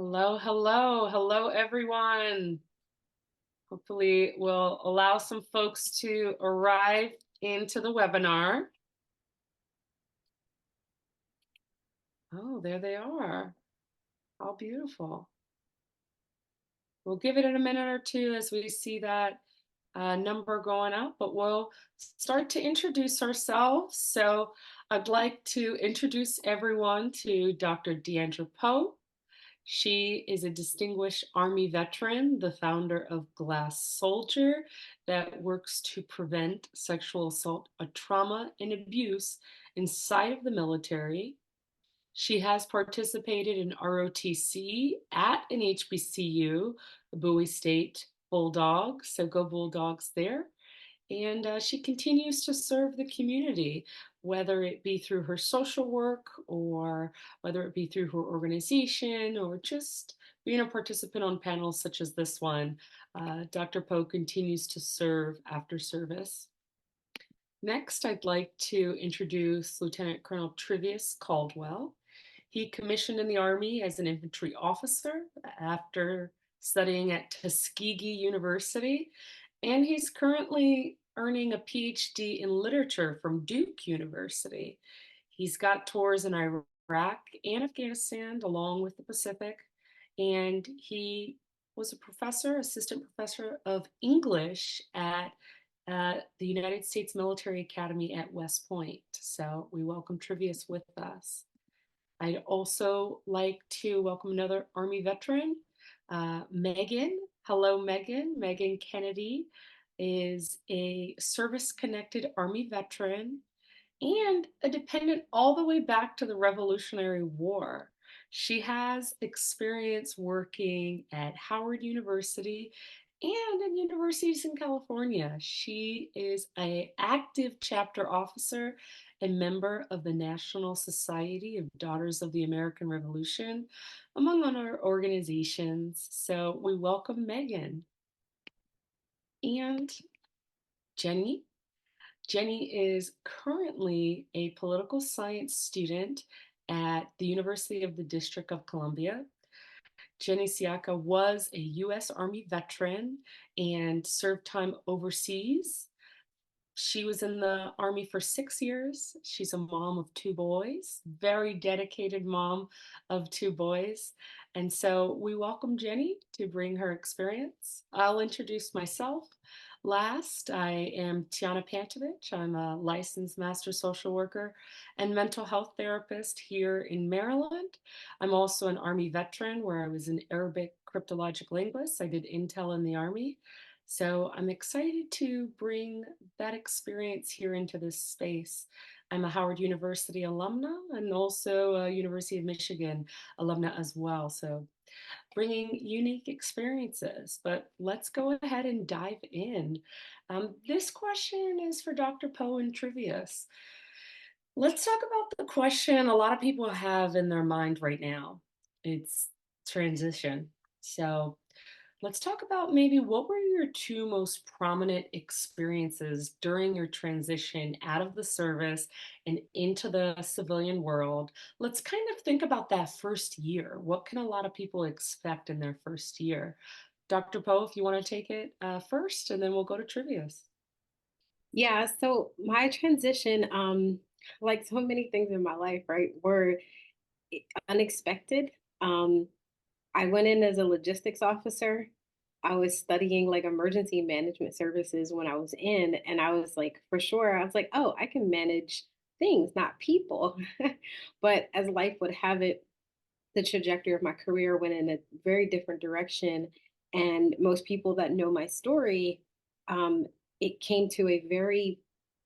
Hello, hello, hello, everyone. Hopefully, we'll allow some folks to arrive into the webinar. Oh, there they are. How beautiful. We'll give it a minute or two as we see that number going up, but we'll start to introduce ourselves. So I'd like to introduce everyone to Dr. Deandra Poe. She is a distinguished Army veteran, the founder of Glass Soldier, that works to prevent sexual assault, trauma, and abuse inside of the military. She has participated in ROTC at an HBCU, Bowie State Bulldog, so go Bulldogs there. And she continues to serve the community, whether it be through her social work or whether it be through her organization or just being a participant on panels such as this one. Dr. Poe continues to serve after service. Next, I'd like to introduce Lieutenant Colonel Trivius Caldwell. He commissioned in the Army as an infantry officer after studying at Tuskegee University, and he's currently earning a PhD in literature from Duke University. He's got tours in Iraq and Afghanistan, along with the Pacific, and he was a professor, assistant professor of English at the United States Military Academy at West Point. So we welcome Trivius with us. I'd also like to welcome another Army veteran, Megan. Hello, Megan. Megan Kennedy is a service-connected Army veteran and a dependent all the way back to the Revolutionary War. She has experience working at Howard University and in universities in California. She is an active chapter officer and member of the National Society of Daughters of the American Revolution, among other organizations. So we welcome Megan. And Jenny. Jenny is currently a political science student at the University of the District of Columbia. Jenny Siaka was a U.S. Army veteran and served time overseas. She was in the Army for 6 years. She's a mom of two boys, very dedicated mom of two boys. And so we welcome Jenny to bring her experience. I'll introduce myself. Last, I am Tiahna Pantovich. I'm a licensed master social worker and mental health therapist here in Maryland. I'm also an Army veteran where I was an Arabic cryptologic linguist. I did intel in the Army. So I'm excited to bring that experience here into this space. I'm a Howard University alumna and also a University of Michigan alumna as well. So bringing unique experiences, but let's go ahead and dive in. This question is for Dr. Poe and Trivius. Let's talk about the question a lot of people have in their mind right now. It's transition. So let's talk about maybe what were your two most prominent experiences during your transition out of the service and into the civilian world. Let's kind of think about that first year. What can a lot of people expect in their first year? Dr. Poe, if you want to take it first, and then we'll go to Trivia's. Yeah, so my transition, like so many things in my life, right, were unexpected. Um, I went in as a logistics officer. I was studying like emergency management services when I was in, and I was like, for sure, I was like, oh, I can manage things, not people. But as life would have it, the trajectory of my career went in a very different direction. And most people that know my story, um, it came to a very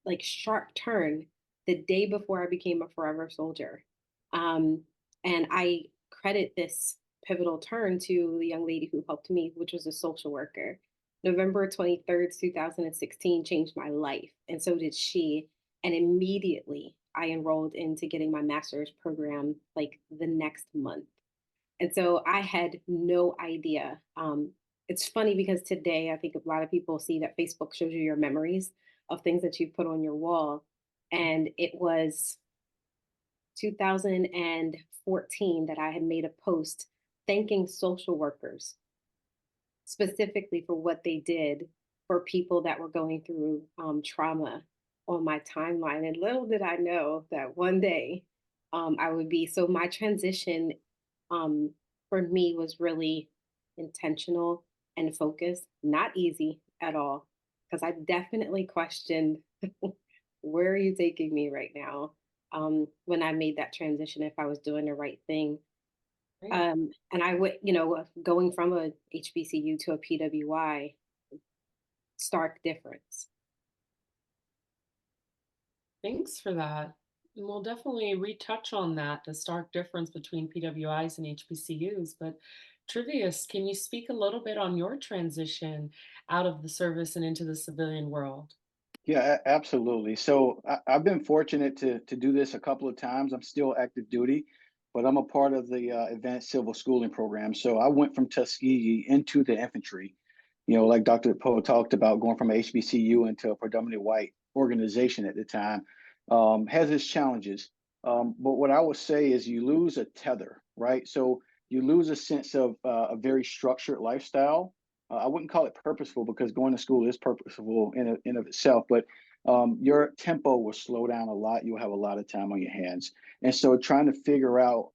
like sharp turn the day before I became a forever soldier. Um, and I credit this pivotal turn to the young lady who helped me, which was a social worker. November 23rd, 2016 changed my life, and so did she. And immediately I enrolled into getting my master's program like the next month. And so I had no idea. It's funny because today I think a lot of people see that Facebook shows you your memories of things that you've put on your wall. And it was 2014 that I had made a post thanking social workers specifically for what they did for people that were going through trauma on my timeline. And little did I know that one day I would be. So my transition um, for me was really intentional and focused, not easy at all, because I definitely questioned where are you taking me right now when I made that transition, if I was doing the right thing. Right. And I would, going from a HBCU to a PWI, stark difference. Thanks for that. And we'll definitely retouch on that, the stark difference between PWIs and HBCUs. But Trivius, can you speak a little bit on your transition out of the service and into the civilian world? Yeah, absolutely. So I've been fortunate to do this a couple of times. I'm still active duty, but I'm a part of the advanced civil schooling program. So I went from Tuskegee into the infantry. Like Dr. Poe talked about, going from HBCU into a predominantly white organization at the time has its challenges. But what I would say is you lose a tether, right? So you lose a sense of a very structured lifestyle. I wouldn't call it purposeful because going to school is purposeful in of itself, but your tempo will slow down a lot. You'll have a lot of time on your hands, and so trying to figure out,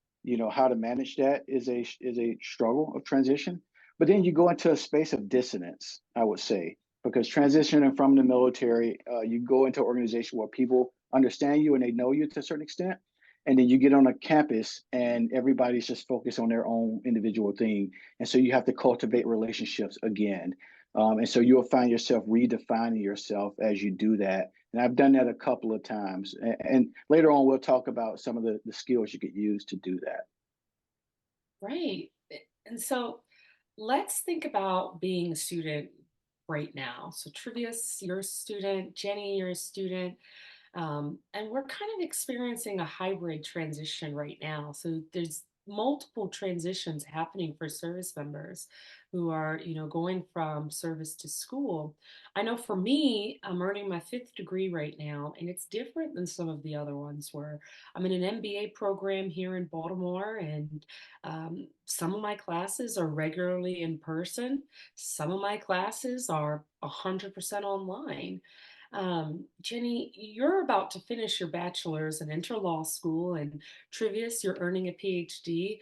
how to manage that is a struggle of transition. But then you go into a space of dissonance, I would say, because transitioning from the military, you go into an organization where people understand you and they know you to a certain extent, and then you get on a campus and everybody's just focused on their own individual thing, and so you have to cultivate relationships again. And so you'll find yourself redefining yourself as you do that. And I've done that a couple of times. And later on, we'll talk about some of the skills you could use to do that. Right. And so let's think about being a student right now. So, Trivius, you're a student. Jenny, you're a student. And we're kind of experiencing a hybrid transition right now. So there's multiple transitions happening for service members who are, going from service to school. I know for me, I'm earning my fifth degree right now, and it's different than some of the other ones where I'm in an MBA program here in Baltimore, and some of my classes are regularly in person. Some of my classes are 100% online. Jenny, you're about to finish your bachelor's and enter law school, and Trivius, you're earning a PhD.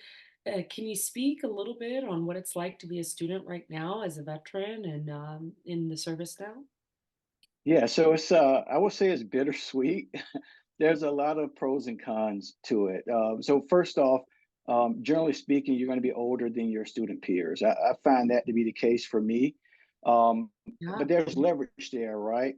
Can you speak a little bit on what it's like to be a student right now as a veteran and in the service now? Yeah, so it's I would say it's bittersweet. There's a lot of pros and cons to it. So first off, generally speaking, you're going to be older than your student peers. I find that to be the case for me. Um, Yeah. but there's leverage there, right?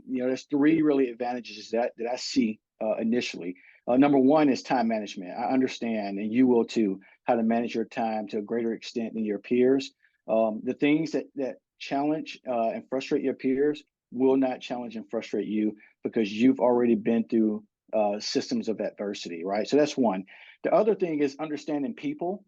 There's three really advantages that I see initially. Number one is time management. I understand, and you will too, how to manage your time to a greater extent than your peers. The things that challenge and frustrate your peers will not challenge and frustrate you because you've already been through systems of adversity, right? So that's one. The other thing is understanding people.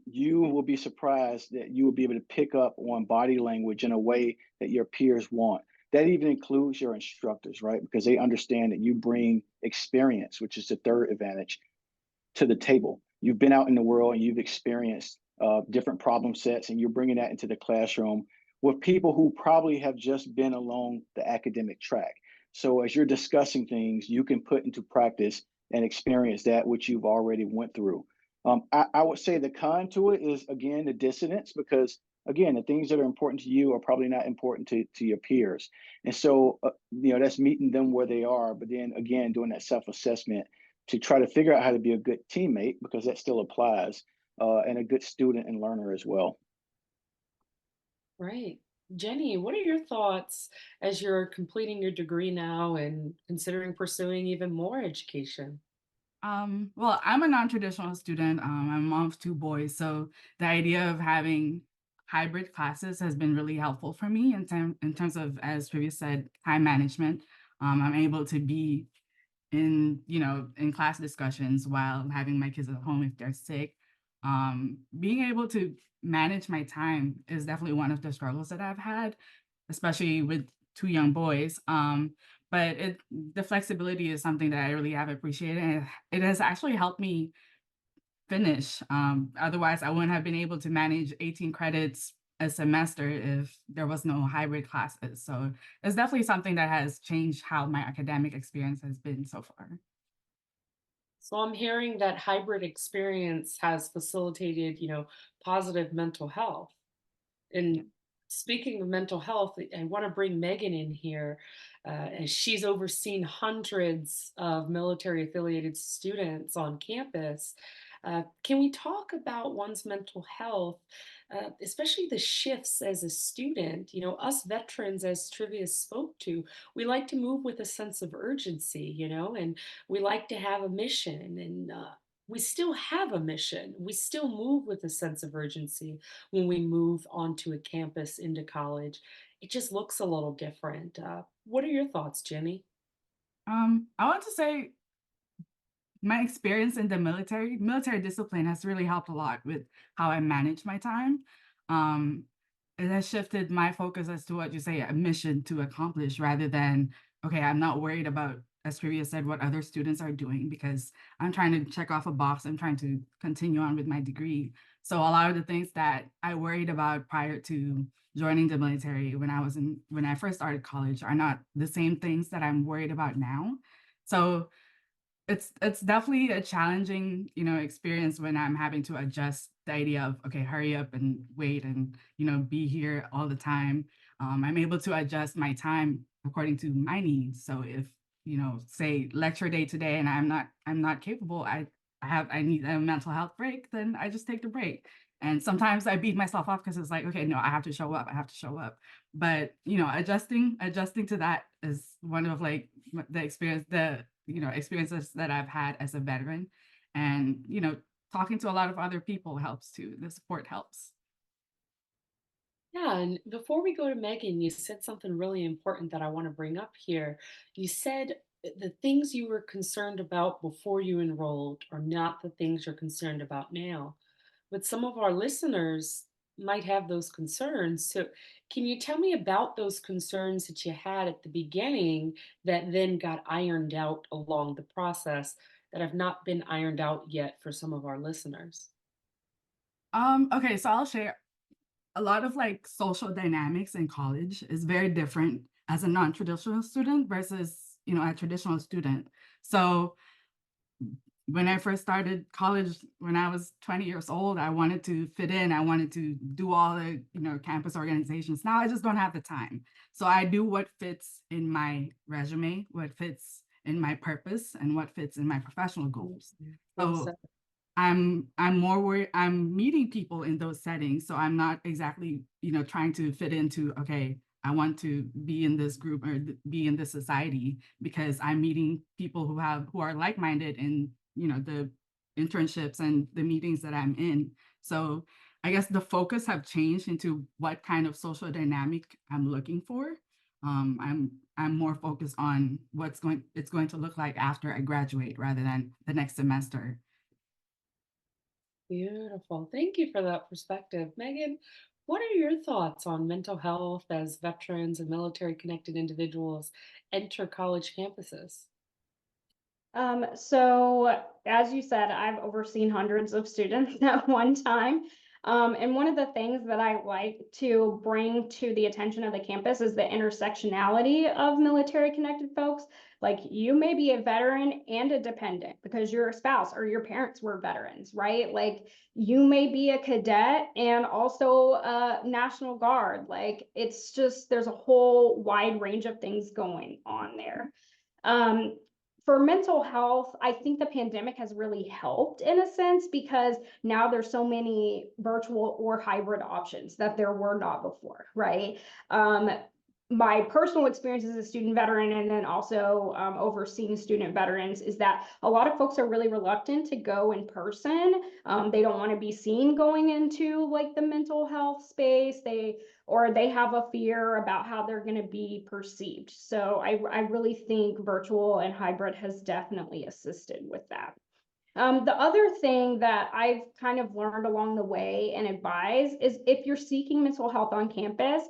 You will be surprised that you will be able to pick up on body language in a way that your peers won't. That even includes your instructors, right? Because they understand that you bring experience, which is the third advantage, to the table. You've been out in the world and you've experienced different problem sets, and you're bringing that into the classroom with people who probably have just been along the academic track. So as you're discussing things, you can put into practice and experience that which you've already went through. I would say the con to it is again the dissonance because again the things that are important to you are probably not important to your peers, and so that's meeting them where they are. But then again, doing that self-assessment to try to figure out how to be a good teammate because that still applies, and a good student and learner as well. Right. Jenny, what are your thoughts as you're completing your degree now and considering pursuing even more education? Well, I'm a non-traditional student. I'm a mom of two boys, so the idea of having hybrid classes has been really helpful for me in terms of, as previous said, time management. I'm able to be in class discussions while having my kids at home if they're sick. Being able to manage my time is definitely one of the struggles that I've had, especially with two young boys. But the flexibility is something that I really have appreciated, and it has actually helped me finish. Otherwise, I wouldn't have been able to manage 18 credits a semester if there was no hybrid classes. So it's definitely something that has changed how my academic experience has been so far. So I'm hearing that hybrid experience has facilitated, positive mental health. And speaking of mental health, I want to bring Megan in here, as she's overseen hundreds of military affiliated students on campus. Can we talk about one's mental health, especially the shifts as a student? Us veterans, as Trivia spoke to, we like to move with a sense of urgency, and we like to have a mission. And we still have a mission. We still move with a sense of urgency when we move onto a campus into college. It just looks a little different. What are your thoughts, Jimmy? I want to say my experience in the military discipline has really helped a lot with how I manage my time. Um, it has shifted my focus as to what you say, a mission to accomplish rather than, okay, I'm not worried about, as previous said, what other students are doing because I'm trying to check off a box. I'm trying to continue on with my degree. So a lot of the things that I worried about prior to joining the military when I first started college are not the same things that I'm worried about now. So it's definitely a challenging, experience when I'm having to adjust the idea of, okay, hurry up and wait and, be here all the time. I'm able to adjust my time according to my needs. So if, say lecture day today and I'm not capable, I need a mental health break, then I just take the break. And sometimes I beat myself up because it's like, okay, no, I have to show up. I have to show up. But, adjusting to that is one of like the experiences that I've had as a veteran. And, talking to a lot of other people helps too. The support helps. Yeah, and before we go to Megan, you said something really important that I want to bring up here. You said the things you were concerned about before you enrolled are not the things you're concerned about now. But some of our listeners might have those concerns. So, can you tell me about those concerns that you had at the beginning that then got ironed out along the process that have not been ironed out yet for some of our listeners? Okay, so I'll share a lot of like social dynamics in college is very different as a non-traditional student versus, a traditional student. So when I first started college, when I was 20 years old, I wanted to fit in. I wanted to do all the, campus organizations. Now I just don't have the time. So I do what fits in my resume, what fits in my purpose, and what fits in my professional goals. Well So said. I'm more worried. I'm meeting people in those settings. So I'm not exactly, trying to fit into, okay, I want to be in this group or be in this society because I'm meeting people who are like-minded in, the internships and the meetings that I'm in. So I guess the focus have changed into what kind of social dynamic I'm looking for. I'm more focused on it's going to look like after I graduate rather than the next semester. Beautiful. Thank you for that perspective. Megan, what are your thoughts on mental health as veterans and military connected individuals enter college campuses? So as you said, I've overseen hundreds of students at one time. And one of the things that I like to bring to the attention of the campus is the intersectionality of military connected folks. Like you may be a veteran and a dependent because your spouse or your parents were veterans, right? Like you may be a cadet and also a National Guard. Like it's just, there's a whole wide range of things going on there. Um, for mental health, I think the pandemic has really helped in a sense because now there's so many virtual or hybrid options that there were not before, right? My personal experience as a student veteran and then also overseeing student veterans is that a lot of folks are really reluctant to go in person. They don't want to be seen going into like the mental health space. They have a fear about how they're going to be perceived. So I really think virtual and hybrid has definitely assisted with that. The other thing that I've kind of learned along the way and advise is if you're seeking mental health on campus,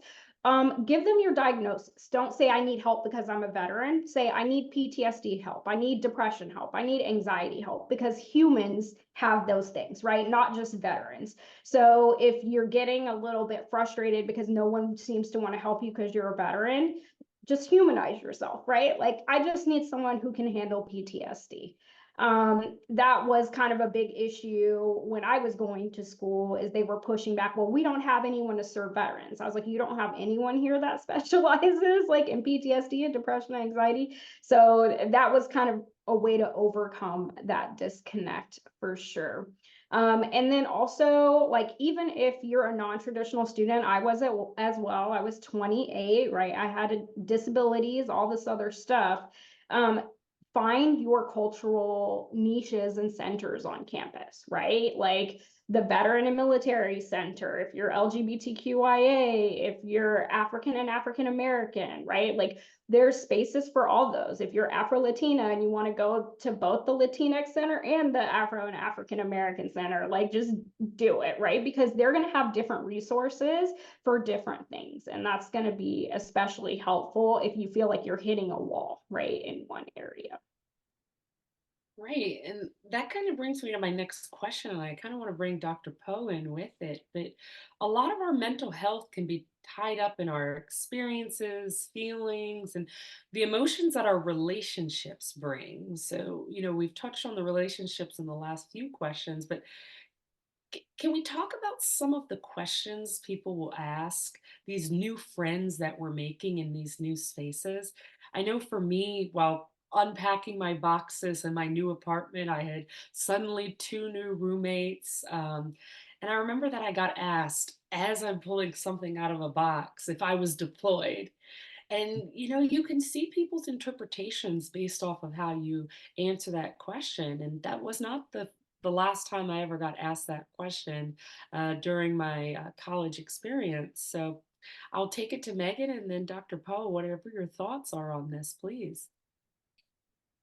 Give them your diagnosis. Don't say I need help because I'm a veteran. Say I need PTSD help. I need depression help. I need anxiety help, because humans have those things, right? Not just veterans. So if you're getting a little bit frustrated because no one seems to want to help you because you're a veteran, just humanize yourself, right? Like, I just need someone who can handle PTSD. That was kind of a big issue when I was going to school, is they were pushing back, well, we don't have anyone to serve veterans. I was like, you don't have anyone here that specializes like in PTSD and depression and anxiety. So that was kind of a way to overcome that disconnect for sure. And then also, like, even if you're a non-traditional student, I was as well. I was 28, right? I had disabilities, all this other stuff. Find your cultural niches and centers on campus, right? Like the Veteran and Military Center, if you're LGBTQIA, if you're African and African American, right? Like there's spaces for all those. If you're Afro-Latina and you want to go to both the Latinx Center and the Afro and African American Center, like just do it, right? Because they're going to have different resources for different things. And that's going to be especially helpful if you feel like you're hitting a wall, right, in one area. Right. And that kind of brings me to my next question. And I kind of want to bring Dr. Poe in with it. But a lot of our mental health can be tied up in our experiences, feelings, and the emotions that our relationships bring. So, we've touched on the relationships in the last few questions, but can we talk about some of the questions people will ask, these new friends that we're making in these new spaces? I know for me, while unpacking my boxes in my new apartment, I had suddenly two new roommates. And I remember that I got asked as I'm pulling something out of a box if I was deployed. And you can see people's interpretations based off of how you answer that question. And that was not the last time I ever got asked that question during my college experience. So I'll take it to Megan and then Dr. Poe, whatever your thoughts are on this, please.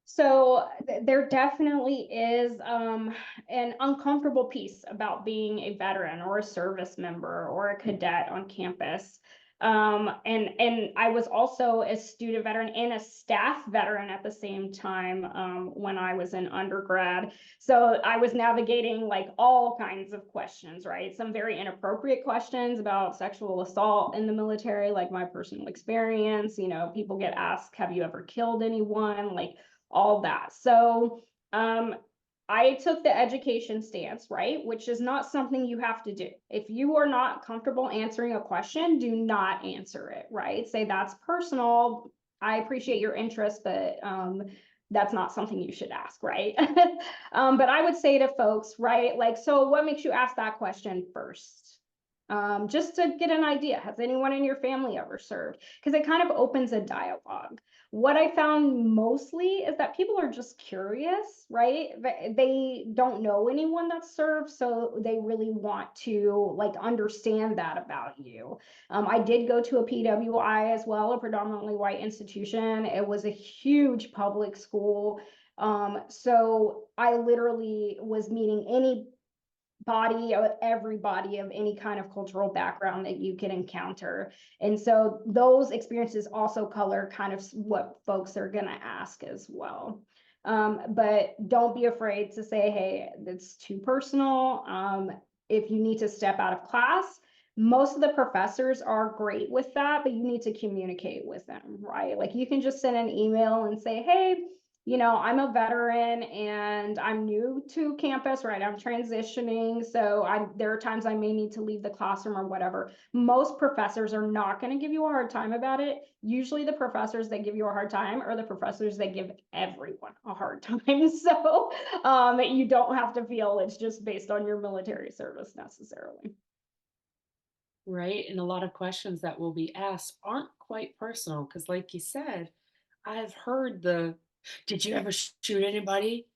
So there definitely is an uncomfortable piece about being a veteran or a service member or a cadet on campus. And I was also a student veteran and a staff veteran at the same time when I was in undergrad. So I was navigating like all kinds of questions, right? Some very inappropriate questions about sexual assault in the military, like my personal experience. People get asked, have you ever killed anyone? Like all that. So I took the education stance, right? Which is not something you have to do. If you are not comfortable answering a question, do not answer it, right? Say that's personal. I appreciate your interest, but that's not something you should ask, right? But I would say to folks, right, like, so what makes you ask that question first? Just to get an idea, has anyone in your family ever served? Because it kind of opens a dialogue. What I found mostly is that people are just curious, right? They don't know anyone that serves, so they really want to like understand that about you. I did go to a PWI as well, a predominantly white institution. It was a huge public school. So I literally was meeting everybody of any kind of cultural background that you can encounter. And so those experiences also color kind of what folks are going to ask as well. But don't be afraid to say, hey, that's too personal. If you need to step out of class, most of the professors are great with that, but you need to communicate with them, right? Like you can just send an email and say, hey, I'm a veteran and I'm new to campus, right? I'm transitioning. So there are times I may need to leave the classroom or whatever. Most professors are not going to give you a hard time about it. Usually the professors that give you a hard time are the professors that give everyone a hard time. So you don't have to feel it's just based on your military service necessarily. Right. And a lot of questions that will be asked aren't quite personal because, like you said, I've heard did you ever shoot anybody?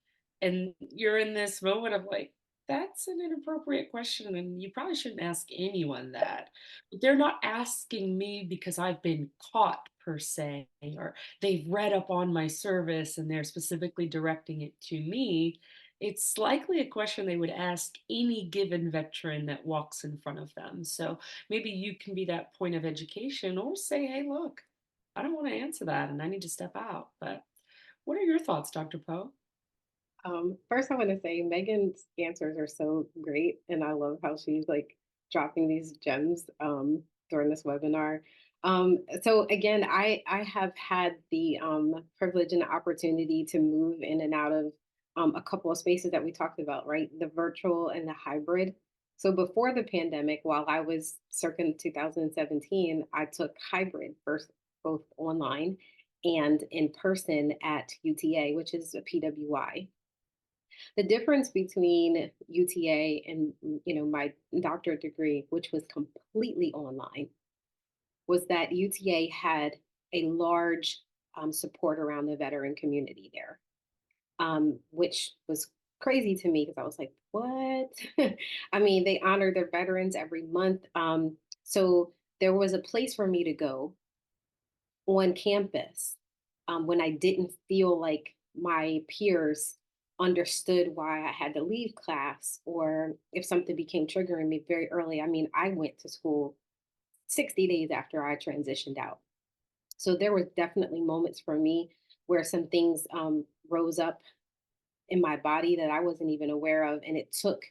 And you're in this moment of like, that's an inappropriate question. And you probably shouldn't ask anyone that. But they're not asking me because I've been caught per se, or they've read up on my service and they're specifically directing it to me. it's likely a question they would ask any given veteran that walks in front of them. So maybe you can be that point of education or say, hey, look, I don't want to answer that and I need to step out. But what are your thoughts, Dr. Poe? First, I want to say Megan's answers are so great, and I love how she's like dropping these gems during this webinar. So again, I have had the privilege and the opportunity to move in and out of a couple of spaces that we talked about, right? The virtual and the hybrid. So before the pandemic, while I was circa 2017, I took hybrid first, both online and in person at UTA, which is a PWI. The difference between UTA and my doctorate degree, which was completely online, was that UTA had a large support around the veteran community there, which was crazy to me because I was like, what? I mean, they honor their veterans every month. So there was a place for me to go on campus when I didn't feel like my peers understood why I had to leave class or if something became triggering me very early. I mean, I went to school 60 days after I transitioned out. So there were definitely moments for me where some things rose up in my body that I wasn't even aware of. And it took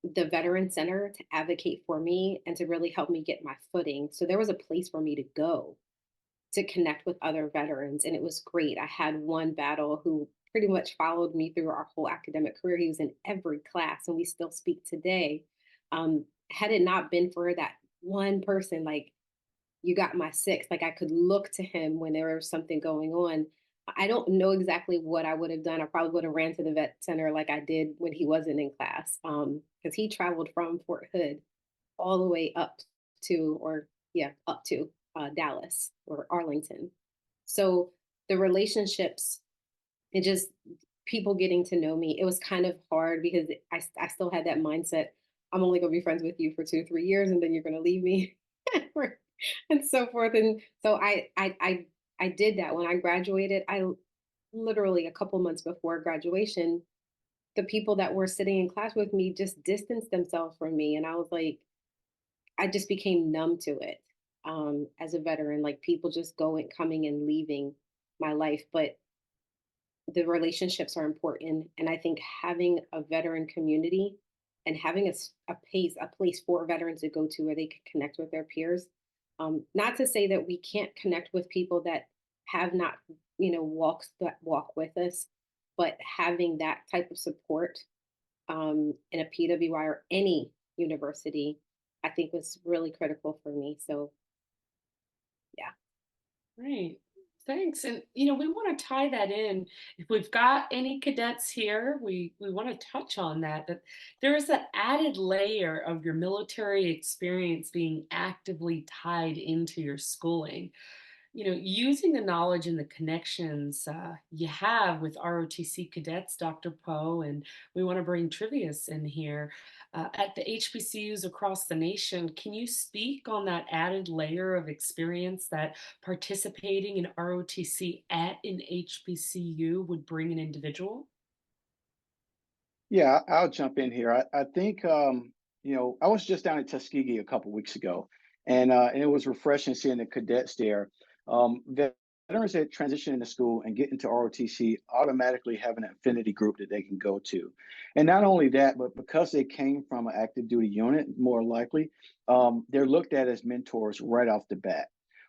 the Veteran Center to advocate for me and to really help me get my footing. So there was a place for me to go to connect with other veterans. And it was great. I had one battle who pretty much followed me through our whole academic career. He was in every class and we still speak today. Had it not been for that one person, like, you got my six, like I could look to him when there was something going on. I don't know exactly what I would have done. I probably would have ran to the vet center like I did when he wasn't in class. Because he traveled from Fort Hood all the way up to, or yeah, up to Dallas or Arlington. So the relationships, it just people getting to know me, it was kind of hard because I still had that mindset. I'm only going to be friends with you for 2 or 3 years and then you're going to leave me and so forth. And so I did that when I graduated. I literally a couple months before graduation, the people that were sitting in class with me just distanced themselves from me. And I was like, I just became numb to it as a veteran, like people just going, coming and leaving my life. But the relationships are important. And I think having a veteran community and having a place for veterans to go to where they can connect with their peers. Not to say that we can't connect with people that have not, walks that walk with us, but having that type of support in a PWI or any university, I think was really critical for me. So, yeah. Great. Thanks. And we want to tie that in. If we've got any cadets here, we want to touch on that there is that added layer of your military experience being actively tied into your schooling. Using the knowledge and the connections you have with ROTC cadets, Dr. Poe, and we want to bring Trivius in here at the HBCUs across the nation. Can you speak on that added layer of experience that participating in ROTC at an HBCU would bring an individual? Yeah, I'll jump in here. I think I was just down in Tuskegee a couple weeks ago, and it was refreshing seeing the cadets there. Veterans that transition into school and get into ROTC automatically have an affinity group that they can go to, and not only that, but because they came from an active duty unit, more likely, they're looked at as mentors right off the bat.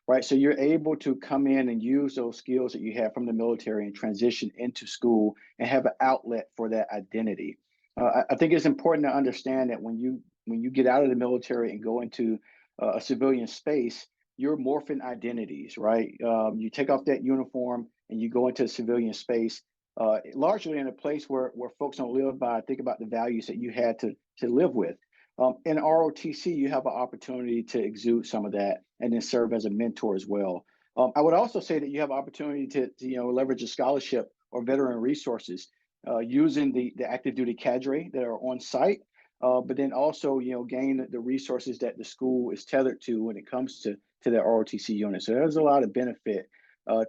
Right, so you're able to come in and use those skills that you have from the military and transition into school and have an outlet for that identity. I think it's important to understand that when you get out of the military and go into a civilian space, you're morphing identities, right? You take off that uniform and you go into a civilian space, largely in a place where folks don't live by. Think about the values that you had to live with. In ROTC, you have an opportunity to exude some of that and then serve as a mentor as well. I would also say that you have opportunity to leverage a scholarship or veteran resources using the active duty cadre that are on site, but then also gain the resources that the school is tethered to when it comes to their ROTC unit. So there's a lot of benefit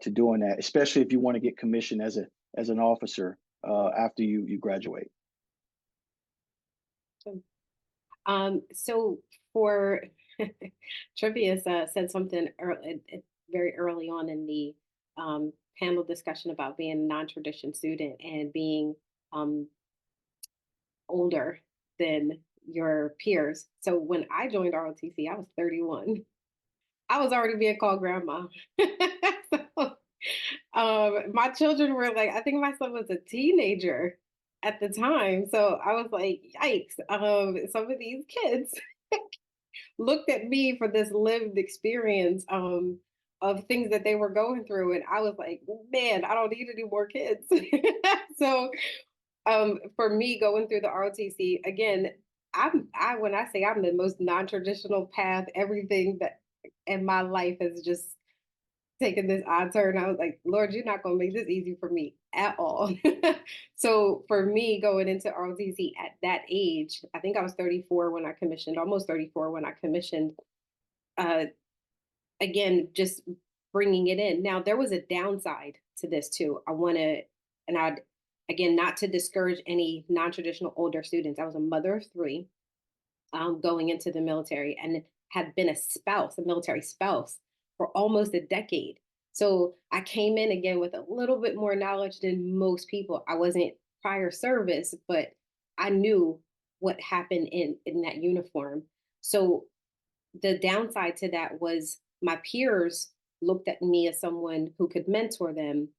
to doing that, especially if you want to get commissioned as an officer after you graduate? So for Trivia's said something very early on in the panel discussion about being a non-tradition student and being older than your peers. So when I joined ROTC, I was 31. I was already being called grandma. So, my children were like, I think my son was a teenager at the time. So I was like, yikes. Some of these kids looked at me for this lived experience of things that they were going through. And I was like, man, I don't need any more kids. So for me going through the ROTC, again, when I say I'm the most non-traditional path, everything that in my life has just taken this odd turn. I was like, Lord, you're not going to make this easy for me at all. So for me going into ROTC at that age, I think I was 34 when I commissioned, almost 34 when I commissioned. Again, just bringing it in. Now there was a downside to this too. And I'd again, not to discourage any non-traditional older students. I was a mother of three, going into the military, and had been a military spouse for almost a decade. So I came in again with a little bit more knowledge than most people. I wasn't prior service, but I knew what happened in that uniform. So the downside to that was my peers looked at me as someone who could mentor them,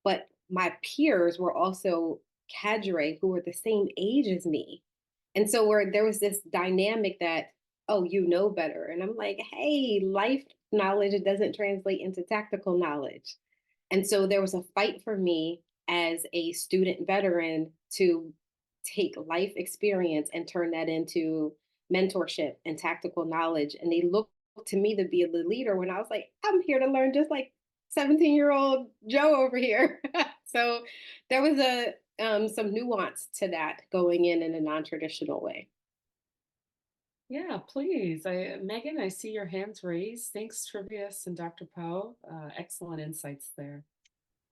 but my peers were also cadre who were the same age as me. And so there was this dynamic that, oh, you know better. And I'm like, hey, life knowledge doesn't translate into tactical knowledge. And so there was a fight for me as a student veteran to take life experience and turn that into mentorship and tactical knowledge. And they looked to me to be the leader when I was like, I'm here to learn just like 17-year-old Joe over here. So there was some nuance to that going in a non-traditional way. Yeah, please. Megan, I see your hands raised. Thanks, Trivius and Dr. Poe. Excellent insights there.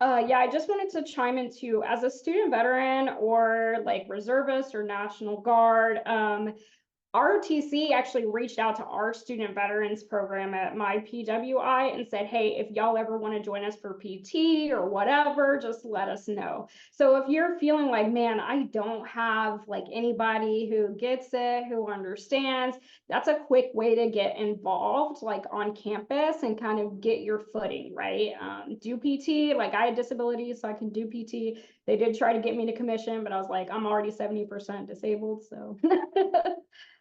Yeah, I just wanted to chime in too, as a student veteran or like reservist or National Guard, ROTC actually reached out to our student veterans program at my PWI and said, hey, if y'all ever want to join us for PT or whatever, just let us know. So if you're feeling like, man, I don't have like anybody who gets it, who understands, that's a quick way to get involved like on campus and kind of get your footing, right? Do PT, like I had disabilities, so I can do PT. They did try to get me to commission, but I was like, I'm already 70% disabled, so.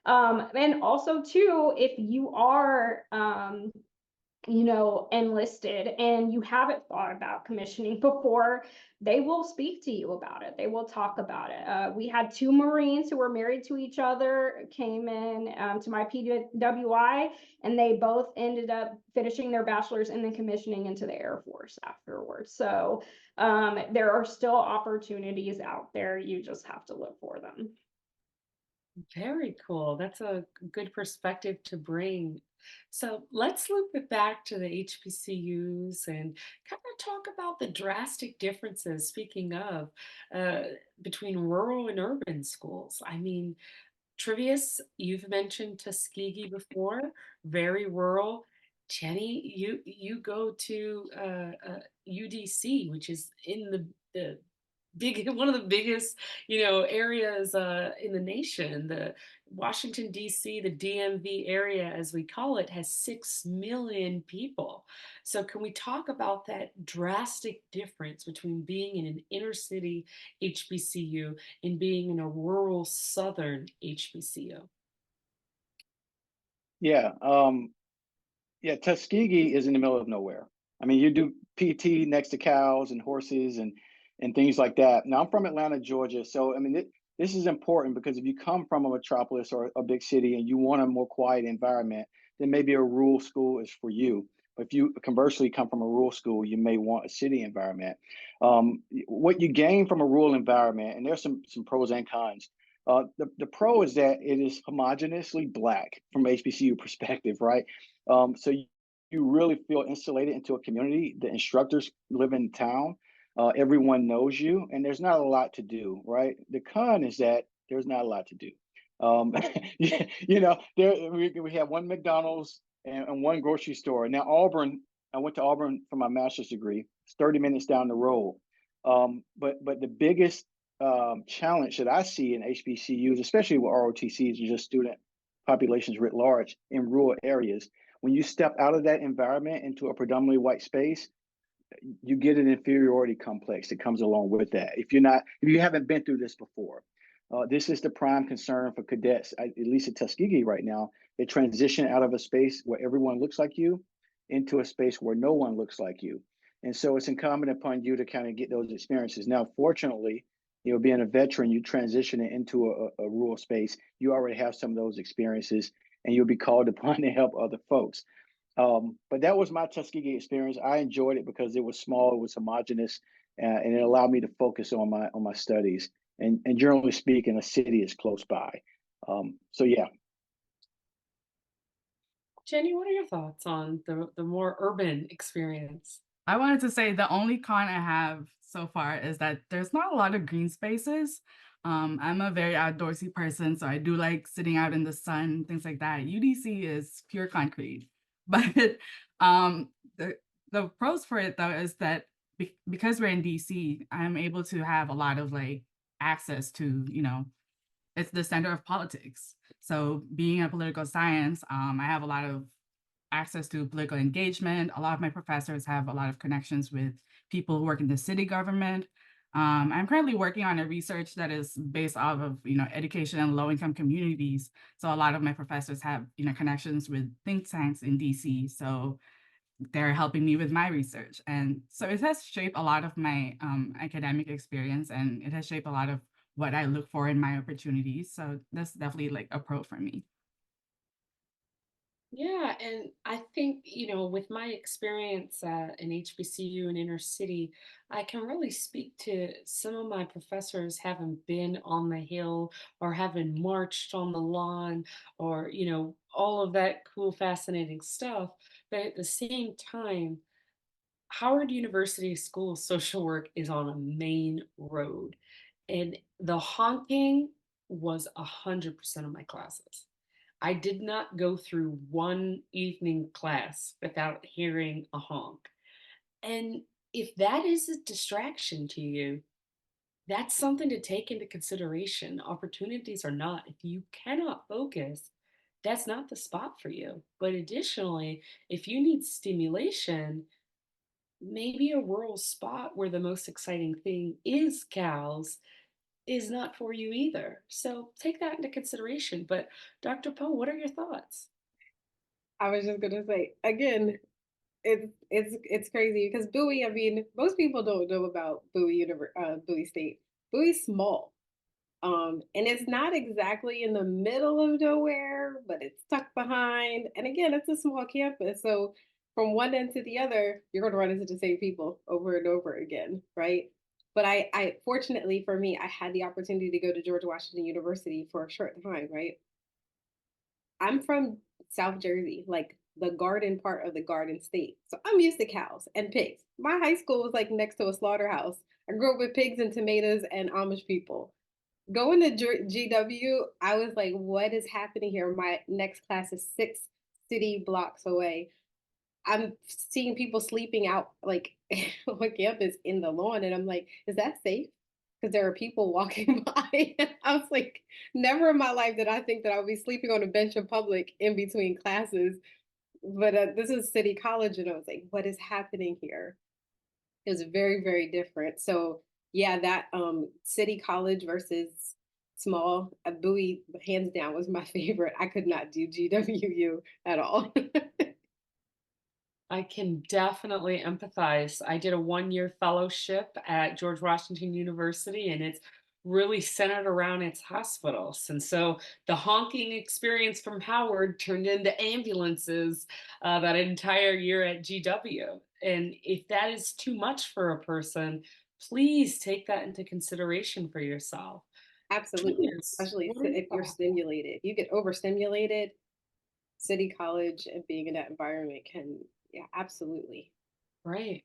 And also too, if you are, enlisted and you haven't thought about commissioning before, they will speak to you about it. They will talk about it. We had two Marines who were married to each other, came in to my PWI, and they both ended up finishing their bachelor's and then commissioning into the Air Force afterwards. So there are still opportunities out there. You just have to look for them. Very cool. That's a good perspective to bring. So let's loop it back to the HBCUs and kind of talk about the drastic differences, speaking of, between rural and urban schools. I mean, Trivius, you've mentioned Tuskegee before, very rural. Jenny, you go to UDC, which is in the one of the biggest areas in the nation. The Washington DC, the DMV area as we call it, has 6 million people. So can we talk about that drastic difference between being in an inner city HBCU and being in a rural southern HBCU? Yeah, yeah, Tuskegee is in the middle of nowhere. I mean, you do PT next to cows and horses and things like that. Now, I'm from Atlanta, Georgia, so I mean, this is important because if you come from a metropolis or a big city and you want a more quiet environment, then maybe a rural school is for you. But if you conversely come from a rural school, you may want a city environment. What you gain from a rural environment, and there's some pros and cons. The pro is that it is homogeneously Black from HBCU perspective, right? So you really feel insulated into a community. The instructors live in town. Everyone knows you, and there's not a lot to do, right? The con is that there's not a lot to do. Um, we have one McDonald's and one grocery store. Now, Auburn, I went to Auburn for my master's degree. It's 30 minutes down the road. But the biggest challenge that I see in HBCUs, especially with ROTCs, or just student populations writ large in rural areas, when you step out of that environment into a predominantly white space, you get an inferiority complex that comes along with that. If you haven't been through this before, this is the prime concern for cadets, at least at Tuskegee right now. They transition out of a space where everyone looks like you into a space where no one looks like you. And so it's incumbent upon you to kind of get those experiences. Now, fortunately, being a veteran, you transition it into a rural space. You already have some of those experiences, and you'll be called upon to help other folks. But that was my Tuskegee experience. I enjoyed it because it was small, it was homogenous, and it allowed me to focus on my studies. And generally speaking, a city is close by. So yeah. Jenny, what are your thoughts on the more urban experience? I wanted to say the only con I have so far is that there's not a lot of green spaces. I'm a very outdoorsy person, so I do like sitting out in the sun, things like that. UDC is pure concrete. But um, the pros for it though is that because we're in DC, I'm able to have a lot of like access to, it's the center of politics. So being a political science, I have a lot of access to political engagement. A lot of my professors have a lot of connections with people who work in the city government. I'm currently working on a research that is based off of, education in low-income communities. So a lot of my professors have, connections with think tanks in DC. So they're helping me with my research. And so it has shaped a lot of my academic experience, and it has shaped a lot of what I look for in my opportunities. So that's definitely like a pro for me. Yeah, and I think, with my experience at an HBCU in inner city, I can really speak to some of my professors having been on the Hill or having marched on the lawn or, all of that cool, fascinating stuff. But at the same time, Howard University School of Social Work is on a main road, and the honking was 100% of my classes. I did not go through one evening class without hearing a honk. And if that is a distraction to you, that's something to take into consideration. Opportunities or not, if you cannot focus, that's not the spot for you. But additionally, if you need stimulation, maybe a rural spot where the most exciting thing is cows is not for you either. So take that into consideration. But Dr. Poe, what are your thoughts? I was just gonna say again, it's crazy because Bowie. I mean, most people don't know about Bowie State. Bowie's small, and it's not exactly in the middle of nowhere, but it's tucked behind. And again, it's a small campus, so from one end to the other, you're going to run into the same people over and over again, right? But I fortunately for me, I had the opportunity to go to George Washington University for a short time, right? I'm from South Jersey, like the garden part of the Garden State. So I'm used to cows and pigs. My high school was like next to a slaughterhouse. I grew up with pigs and tomatoes and Amish people. Going to GW, I was like, what is happening here? My next class is 6 city blocks away. I'm seeing people sleeping out like on campus in the lawn, and I'm like, is that safe? Because there are people walking by. I was like, never in my life did I think that I would be sleeping on a bench in public in between classes. But this is City College, and I was like, what is happening here? It was very, very different. So yeah, that City College versus small Bowie, hands down, was my favorite. I could not do GWU at all. I can definitely empathize. I did a 1 year fellowship at George Washington University, and it's really centered around its hospitals. And so the honking experience from Howard turned into ambulances that entire year at GW. And if that is too much for a person, please take that into consideration for yourself. Absolutely, Yes. especially What are your if you're thoughts? stimulated. You get overstimulated. City College and being in that environment can, yeah, absolutely. Right.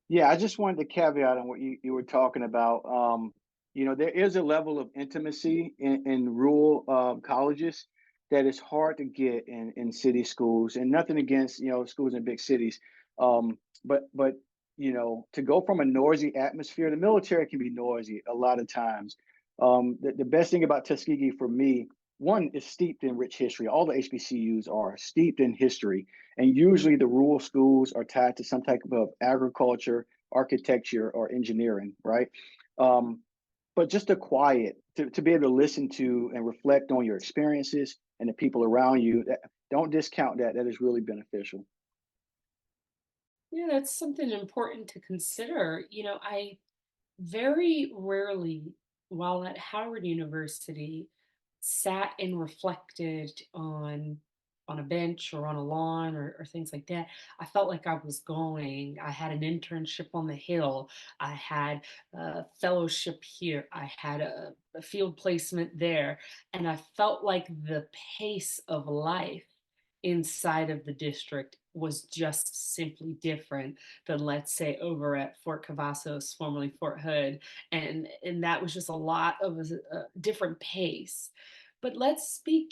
Yeah, I just wanted to caveat on what you were talking about. There is a level of intimacy in rural colleges that is hard to get in city schools, and nothing against schools in big cities. But to go from a noisy atmosphere, the military can be noisy a lot of times. The best thing about Tuskegee for me, one, is steeped in rich history. All the HBCUs are steeped in history, and usually the rural schools are tied to some type of agriculture, architecture, or engineering, right? But just the quiet to be able to listen to and reflect on your experiences and the people around you, don't discount that. That is really beneficial. Yeah, that's something important to consider. I very rarely, while at Howard University, sat and reflected on a bench or on a lawn or things like that. I felt like I was going. I had an internship on the Hill. I had a fellowship here. I had a field placement there. And I felt like the pace of life inside of the district was just simply different than, let's say, over at Fort Cavazos, formerly Fort Hood, and that was just a lot of a different pace. But let's speak,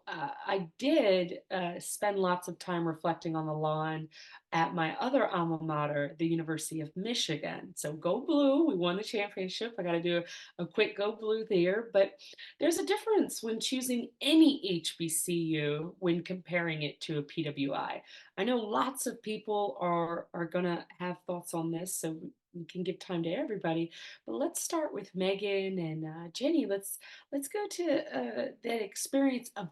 I did spend lots of time reflecting on the lawn at my other alma mater, the University of Michigan. So go blue, we won the championship. I got to do a quick go blue there. But there's a difference when choosing any HBCU when comparing it to a PWI. I know lots of people are gonna have thoughts on this, so we can give time to everybody. But let's start with Megan and Jenny. Let's go to that experience of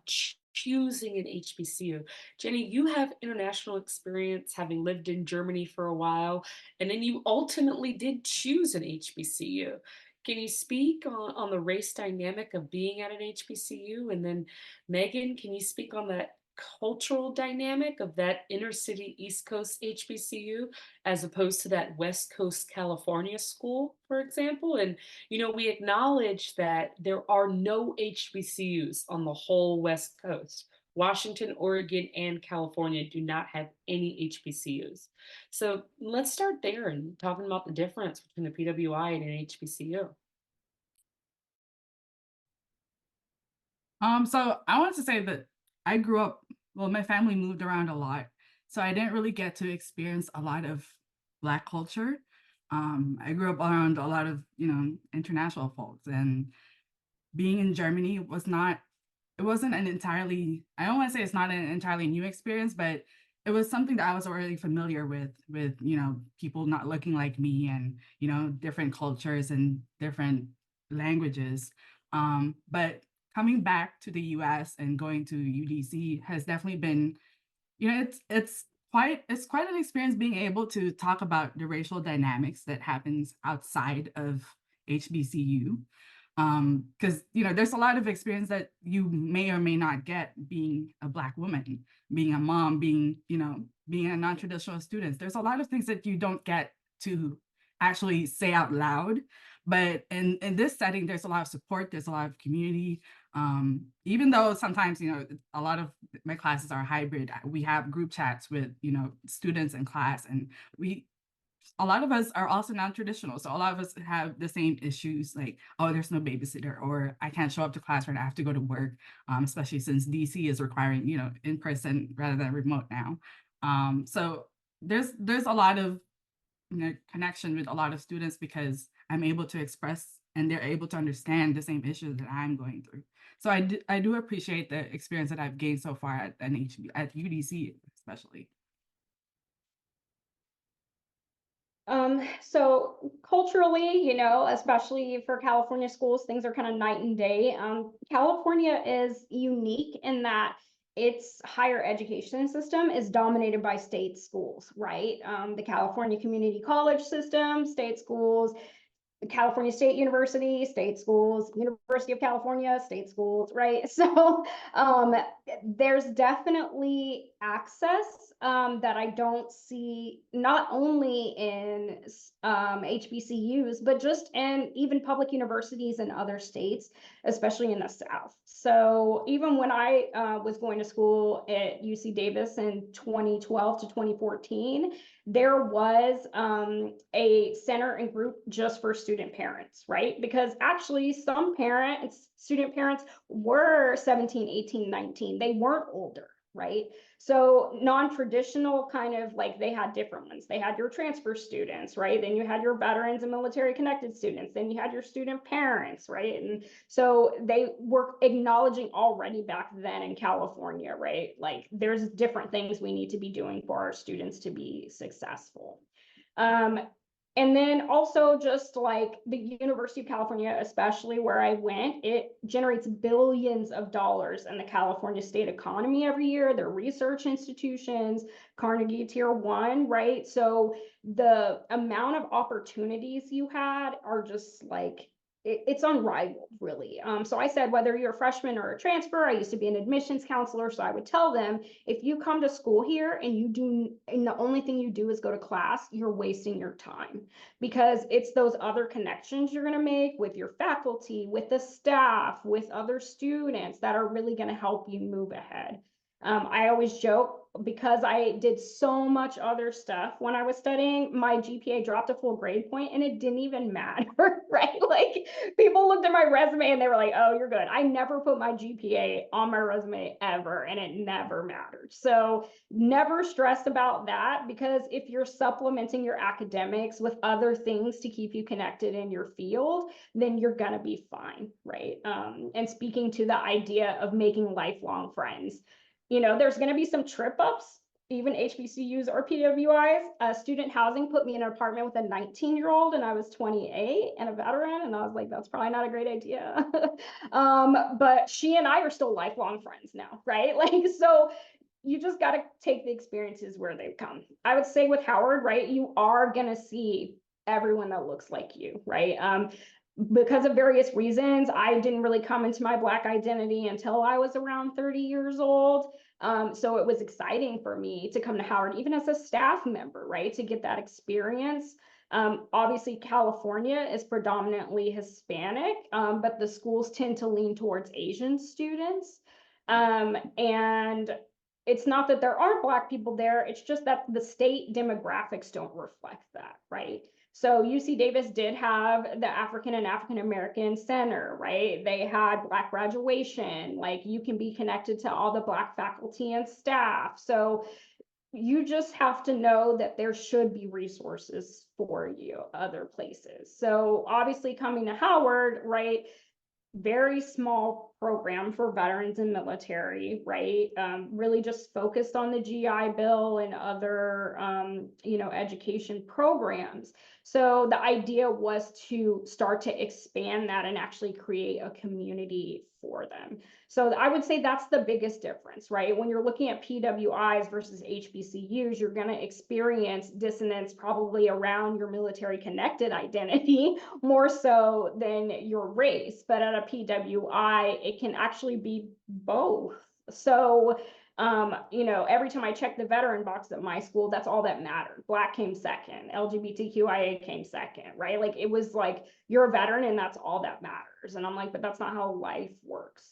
choosing an HBCU. Jenny, you have international experience, having lived in Germany for a while, and then you ultimately did choose an HBCU. Can you speak on the race dynamic of being at an HBCU? And then, Megan, can you speak on that cultural dynamic of that inner city East Coast HBCU as opposed to that West Coast California school, for example? And, we acknowledge that there are no HBCUs on the whole West Coast. Washington, Oregon, and California do not have any HBCUs. So let's start there and talking about the difference between the PWI and an HBCU. So I wanted to say that I grew up, well, my family moved around a lot. So I didn't really get to experience a lot of Black culture. I grew up around a lot of, international folks, and being in Germany it wasn't an entirely, I don't want to say it's not an entirely new experience, but it was something that I was already familiar with, people not looking like me and, different cultures and different languages. But coming back to the US and going to UDC has definitely been, it's quite an experience being able to talk about the racial dynamics that happens outside of HBCU. Because there's a lot of experience that you may or may not get being a Black woman, being a mom, being a non-traditional student. There's a lot of things that you don't get to actually say out loud. But in this setting, there's a lot of support, there's a lot of community. Even though sometimes, a lot of my classes are hybrid, we have group chats with, students in class, and a lot of us are also non-traditional. So a lot of us have the same issues, like, oh, there's no babysitter, or I can't show up to class right now, I have to go to work, especially since DC is requiring, in person rather than remote now. So there's a lot of connection with a lot of students because I'm able to express and they're able to understand the same issues that I'm going through. So I do appreciate the experience that I've gained so far at at UDC especially. So culturally, especially for California schools, things are kind of night and day. California is unique in that its higher education system is dominated by state schools, right? The California Community College system, state schools, California State University, state schools, University of California, state schools, right? So there's definitely access that I don't see not only in HBCUs, but just in even public universities in other states, especially in the South. So even when I was going to school at UC Davis in 2012 to 2014, there was a center and group just for student parents, right? Because actually some parents, student parents were 17, 18, 19. They weren't older, right? So non-traditional kind of like they had different ones. They had your transfer students, right? Then you had your veterans and military connected students. Then you had your student parents, right? And so they were acknowledging already back then in California, right? Like there's different things we need to be doing for our students to be successful. And then also just like the University of California, especially where I went, it generates billions of dollars in the California state economy every year. Their research institutions, Carnegie Tier 1, right? So the amount of opportunities you had are just like, it's unrivaled, really. So I said, whether you're a freshman or a transfer, I used to be an admissions counselor, so I would tell them, if you come to school here and the only thing you do is go to class, you're wasting your time, because it's those other connections you're going to make with your faculty, with the staff, with other students that are really going to help you move ahead. I always joke, because I did so much other stuff when I was studying, my GPA dropped a full grade point and it didn't even matter, right? Like people looked at my resume and they were like, oh, you're good. I never put my GPA on my resume ever, and it never mattered. So never stress about that, because if you're supplementing your academics with other things to keep you connected in your field, then you're gonna be fine, right? And speaking to the idea of making lifelong friends, there's going to be some trip ups, even HBCUs or PWIs. Student housing put me in an apartment with a 19-year-old and I was 28 and a veteran. And I was like, that's probably not a great idea. But she and I are still lifelong friends now, right? Like, so you just got to take the experiences where they've come. I would say with Howard, right, you are going to see everyone that looks like you, right? Because of various reasons, I didn't really come into my Black identity until I was around 30 years old. So it was exciting for me to come to Howard, even as a staff member, right, to get that experience. Obviously, California is predominantly Hispanic, but the schools tend to lean towards Asian students. And it's not that there aren't Black people there, it's just that the state demographics don't reflect that, right? So UC Davis did have the African and African American Center, right? They had Black graduation, like you can be connected to all the Black faculty and staff. So you just have to know that there should be resources for you other places. So obviously coming to Howard, right? Very small program for veterans and military, right? Really just focused on the GI Bill and other, education programs. So the idea was to start to expand that and actually create a community for them. So I would say that's the biggest difference, right? When you're looking at PWIs versus HBCUs, you're going to experience dissonance probably around your military connected identity more so than your race. But at a PWI, it can actually be both. So every time I check the veteran box at my school, that's all that mattered. Black came second, LGBTQIA came second, right? Like it was like, you're a veteran and that's all that matters. And I'm like, but that's not how life works.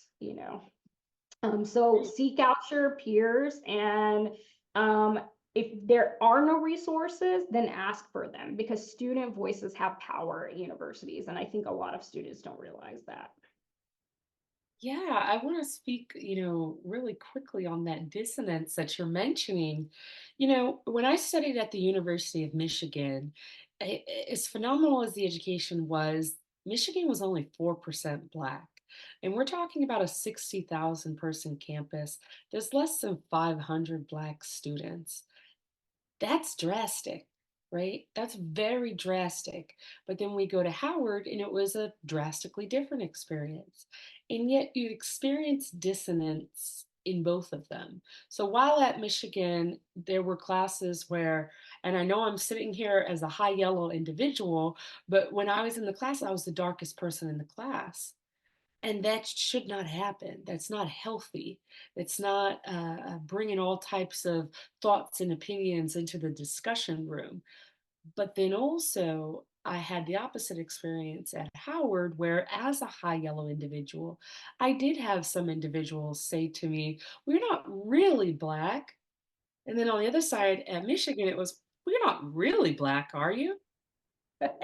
So seek out your peers, and if there are no resources, then ask for them, because student voices have power at universities. And I think a lot of students don't realize that. Yeah, I want to speak, really quickly on that dissonance that you're mentioning. When I studied at the University of Michigan, as phenomenal as the education was, Michigan was only 4% Black. And we're talking about a 60,000 person campus. There's less than 500 Black students. That's drastic, right? That's very drastic. But then we go to Howard and it was a drastically different experience. And yet you experience dissonance in both of them. So while at Michigan, there were classes where, and I know I'm sitting here as a high yellow individual, but when I was in the class, I was the darkest person in the class. And that should not happen. That's not healthy. It's not bringing all types of thoughts and opinions into the discussion room. But then also, I had the opposite experience at Howard, where as a high yellow individual, I did have some individuals say to me, we're not really Black. And then on the other side at Michigan, it was, "Well, you're not really Black, are you?"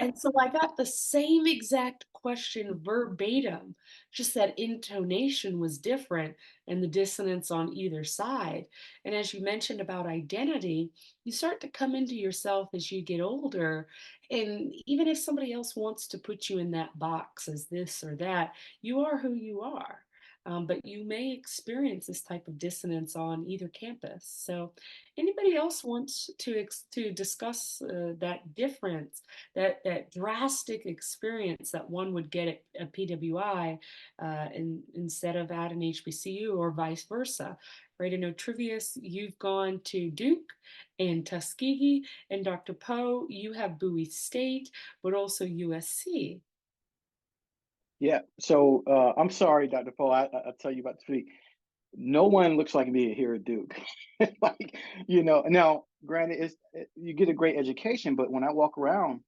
And so I got the same exact question verbatim, just that intonation was different and the dissonance on either side. And as you mentioned about identity, you start to come into yourself as you get older. And even if somebody else wants to put you in that box as this or that, you are who you are. But you may experience this type of dissonance on either campus. So, anybody else wants to discuss that difference? That drastic experience that one would get at a PWI instead of at an HBCU or vice versa. Right? I know Trivius, you've gone to Duke and Tuskegee, and Dr. Poe, you have Bowie State, but also USC. Yeah. So I'm sorry, Dr. Poe. I'll tell you about the tweet. No one looks like me here at Duke. Like, now granted, you get a great education, but when I walk around,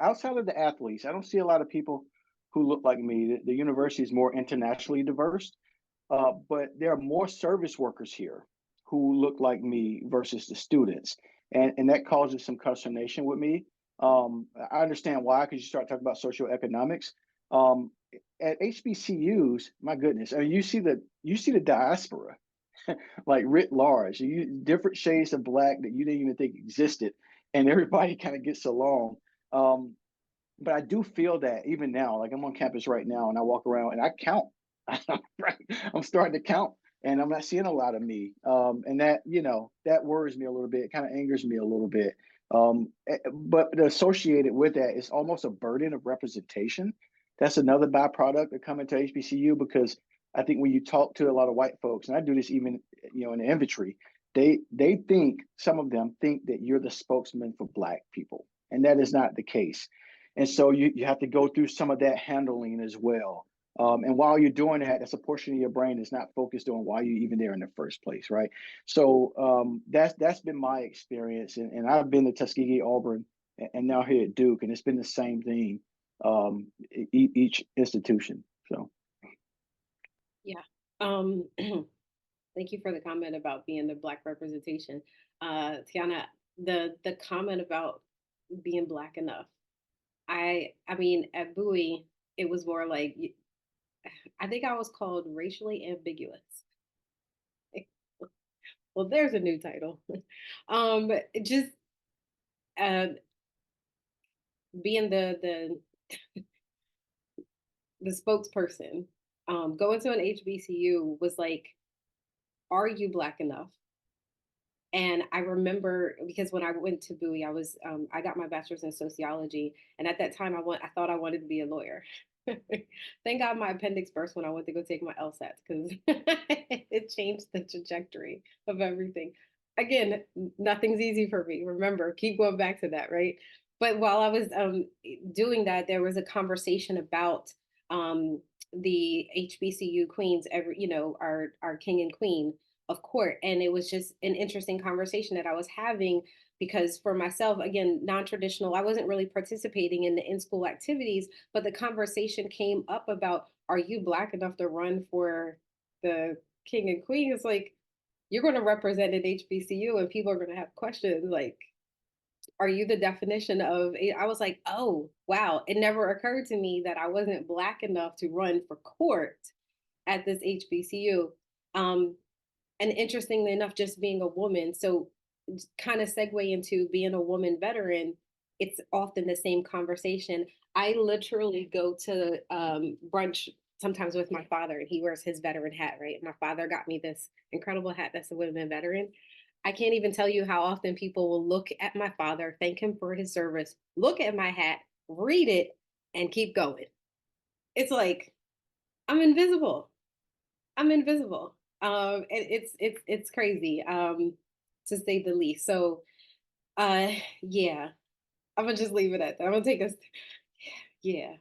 outside of the athletes, I don't see a lot of people who look like me. The university is more internationally diverse, but there are more service workers here who look like me versus the students, and that causes some consternation with me. I understand why, because you start talking about socioeconomics. Um, at HBCUs, my goodness, I mean, you see the diaspora, like writ large, different shades of Black that you didn't even think existed, and everybody kind of gets along. Um, but I do feel that even now, like I'm on campus right now, and I walk around and I count. Right, I'm starting to count, and I'm not seeing a lot of me, and that worries me a little bit. It kind of angers me a little bit. But associated with that is almost a burden of representation. That's another byproduct of coming to HBCU, because I think when you talk to a lot of white folks, and I do this even in the infantry, some of them think that you're the spokesman for Black people, and that is not the case. And so you have to go through some of that handling as well. And while you're doing that, that's a portion of your brain that's not focused on why you're even there in the first place, right? So that's been my experience, and I've been to Tuskegee, Auburn, and now here at Duke, and it's been the same thing, each institution. So Yeah. Thank you for the comment about being the Black representation. Tiahna, the comment about being Black enough. I mean, at Bowie, it was more like, I think I was called racially ambiguous. Well, there's a new title. Just uh, being the spokesperson. Going to an HBCU was like, are you Black enough? And I remember, because when I went to Bowie, I got my bachelor's in sociology, and at that time I thought I wanted to be a lawyer. Thank God my appendix burst when I went to go take my LSATs, because it changed the trajectory of everything. Again, nothing's easy for me. Remember, keep going back to that, right? But while I was doing that, there was a conversation about the HBCU queens, our king and queen of court. And it was just an interesting conversation that I was having, because for myself, again, non-traditional, I wasn't really participating in the in-school activities, but the conversation came up about, are you Black enough to run for the king and queen? It's like, you're going to represent an HBCU and people are going to have questions like, are you the definition of a? I was like, oh, wow. It never occurred to me that I wasn't Black enough to run for court at this HBCU. And interestingly enough, just being a woman, so kind of segue into being a woman veteran, it's often the same conversation. I literally go to brunch sometimes with my father, and he wears his veteran hat, right? My father got me this incredible hat that's a women veteran. I can't even tell you how often people will look at my father, thank him for his service, look at my hat, read it, and keep going. It's like, I'm invisible. I'm invisible. It's crazy, to say the least. So, yeah, I'm gonna just leave it at that. I'm gonna take us. Yeah.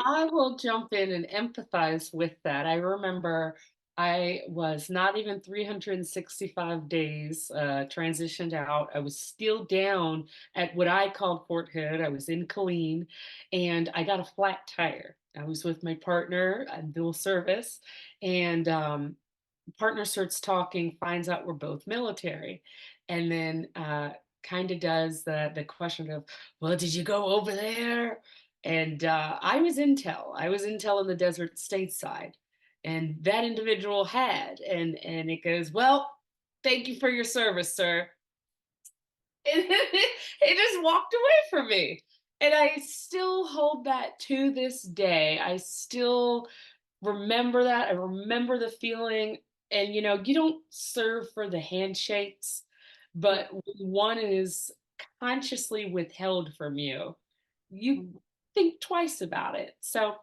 I will jump in and empathize with that. I remember I was not even 365 days transitioned out. I was still down at what I called Fort Hood. I was in Killeen, and I got a flat tire. I was with my partner at dual service, and partner starts talking, finds out we're both military. And then kind of does the question of, well, did you go over there? And I was intel. I was intel in the desert stateside, and that individual had, and it goes, well, thank you for your service, sir. And it just walked away from me. And I still hold that to this day. I still remember that. I remember the feeling. And you don't serve for the handshakes, but when one is consciously withheld from you, you think twice about it. So,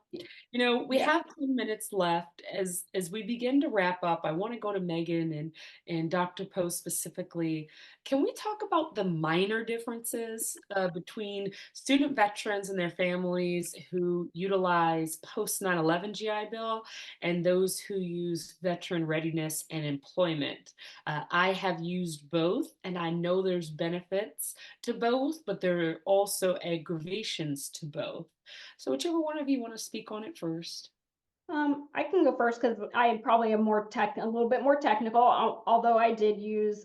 we have 10 minutes left. As we begin to wrap up, I want to go to Megan and Dr. Poe specifically. Can we talk about the minor differences between student veterans and their families who utilize post 9/11 GI Bill and those who use veteran readiness and employment? I have used both, and I know there's benefits to both, but there are also aggravations to both. So whichever one of you want to speak on it first. I can go first because I probably am a little bit more technical. Although I did use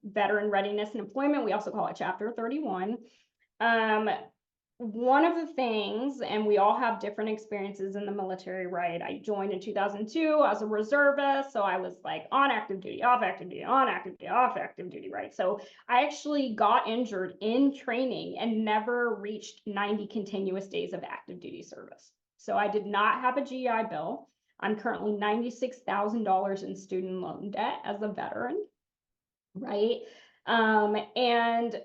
veteran readiness and employment, we also call it Chapter 31. One of the things, and we all have different experiences in the military, right? I joined in 2002 as a reservist, so I was like on active duty, off active duty, on active duty, off active duty, right? So I actually got injured in training and never reached 90 continuous days of active duty service. So I did not have a GI Bill. I'm currently $96,000 in student loan debt as a veteran, right? And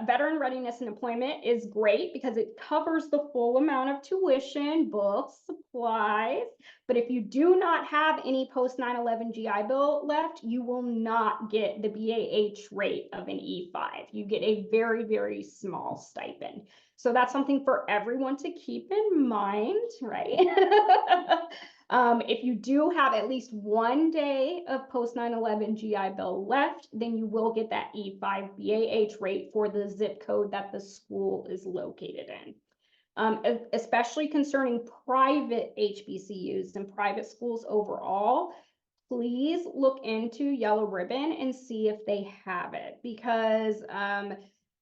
veteran readiness and employment is great because it covers the full amount of tuition, books, supplies. But if you do not have any post 9/11 GI Bill left, you will not get the BAH rate of an E5. You get a very, very small stipend. So that's something for everyone to keep in mind, right? If you do have at least 1 day of post 9/11 GI Bill left, then you will get that E5 BAH rate for the zip code that the school is located in. Especially concerning private HBCUs and private schools overall, please look into Yellow Ribbon and see if they have it, because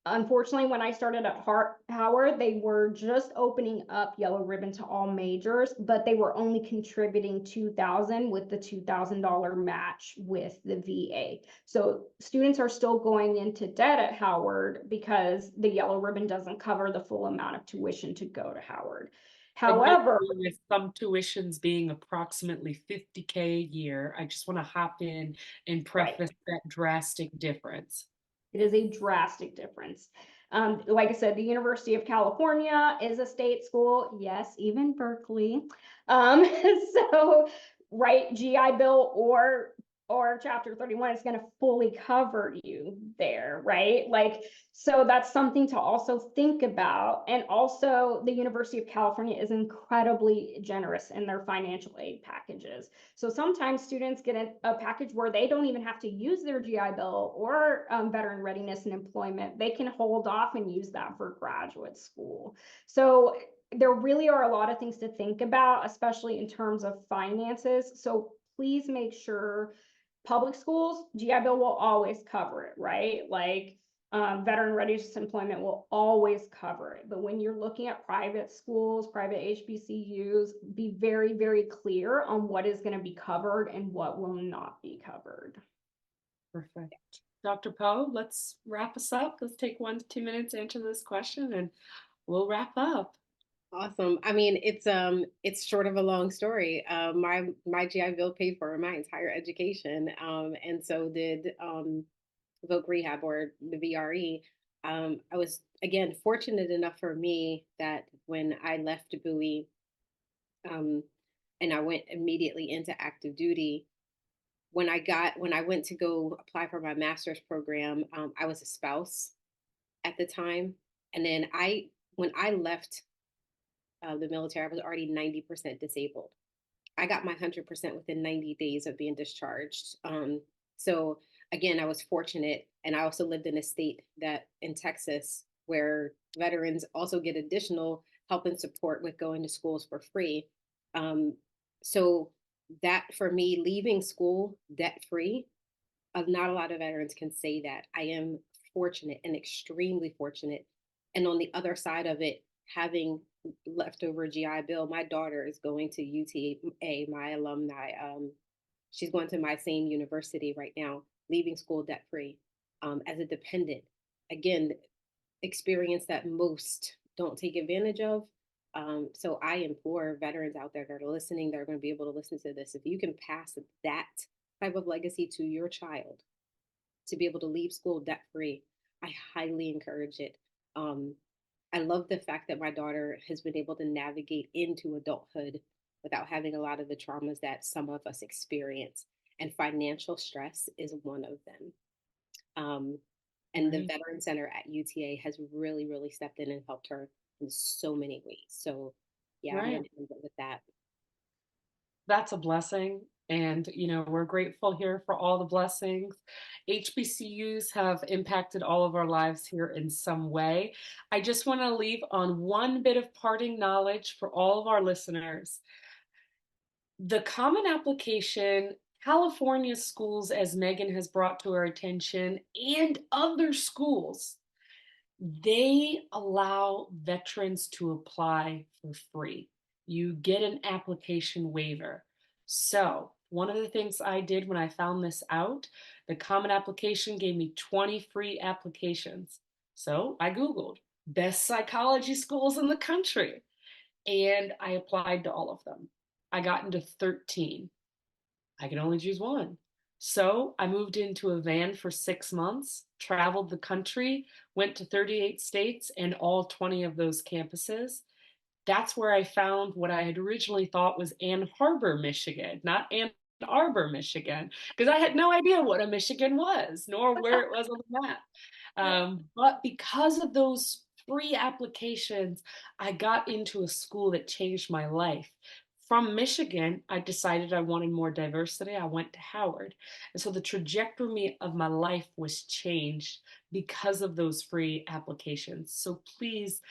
unfortunately, when I started at Howard, they were just opening up Yellow Ribbon to all majors, but they were only contributing $2,000 with the $2,000 match with the VA. So students are still going into debt at Howard because the Yellow Ribbon doesn't cover the full amount of tuition to go to Howard. However, with some tuitions being approximately $50K a year, I just want to hop in and preface that drastic difference. It is a drastic difference. Like I said, the University of California is a state school. Yes, even Berkeley. So, right, GI Bill or Chapter 31 is going to fully cover you there, right? Like, so that's something to also think about. And also, the University of California is incredibly generous in their financial aid packages. So sometimes students get a package where they don't even have to use their GI Bill or veteran readiness and employment. They can hold off and use that for graduate school. So there really are a lot of things to think about, especially in terms of finances. So please make sure public schools, GI Bill will always cover it, right? Like veteran readiness employment will always cover it. But when you're looking at private schools, private HBCUs, be very, very clear on what is going to be covered and what will not be covered. Perfect. Dr. Poe, let's wrap us up. Let's take 1 to 2 minutes to answer this question and we'll wrap up. Awesome. I mean, it's short of a long story. My GI Bill paid for my entire education, and so did Voc Rehab, or the VRE. I was, again, fortunate enough for me that when I left Bowie, and I went immediately into active duty, when I went to go apply for my master's program, I was a spouse at the time, and then when I left the military, I was already 90% disabled. I got my 100% within 90 days of being discharged. So again, I was fortunate, and I also lived in a state that in Texas where veterans also get additional help and support with going to schools for free. So that, for me, leaving school debt free, not a lot of veterans can say that. I am fortunate and extremely fortunate. And on the other side of it, having leftover GI Bill, my daughter is going to UTA, my alumni. She's going to my same university right now, leaving school debt free, as a dependent. Again, experience that most don't take advantage of. So I implore veterans out there that are listening, that are going to be able to listen to this, if you can pass that type of legacy to your child, to be able to leave school debt free, I highly encourage it. I love the fact that my daughter has been able to navigate into adulthood without having a lot of the traumas that some of us experience. And financial stress is one of them. And the Right. Veteran Center at UTA has really, really stepped in and helped her in so many ways. So, yeah, I'm Right. going to end it with that. That's a blessing. And, we're grateful here for all the blessings. HBCUs have impacted all of our lives here in some way. I just want to leave on one bit of parting knowledge for all of our listeners. The Common Application, California schools, as Megan has brought to our attention, and other schools, they allow veterans to apply for free. You get an application waiver. So, one of the things I did when I found this out, the Common Application gave me 20 free applications. So, I Googled best psychology schools in the country and I applied to all of them. I got into 13. I could only choose one. So I moved into a van for 6 months, traveled the country, went to 38 states and all 20 of those campuses. That's where I found what I had originally thought was Ann Arbor, Michigan, not Ann Arbor, Michigan, because I had no idea what a Michigan was, nor where it was on the map. But because of those free applications, I got into a school that changed my life. From Michigan, I decided I wanted more diversity. I went to Howard. And so the trajectory of my life was changed because of those free applications. So please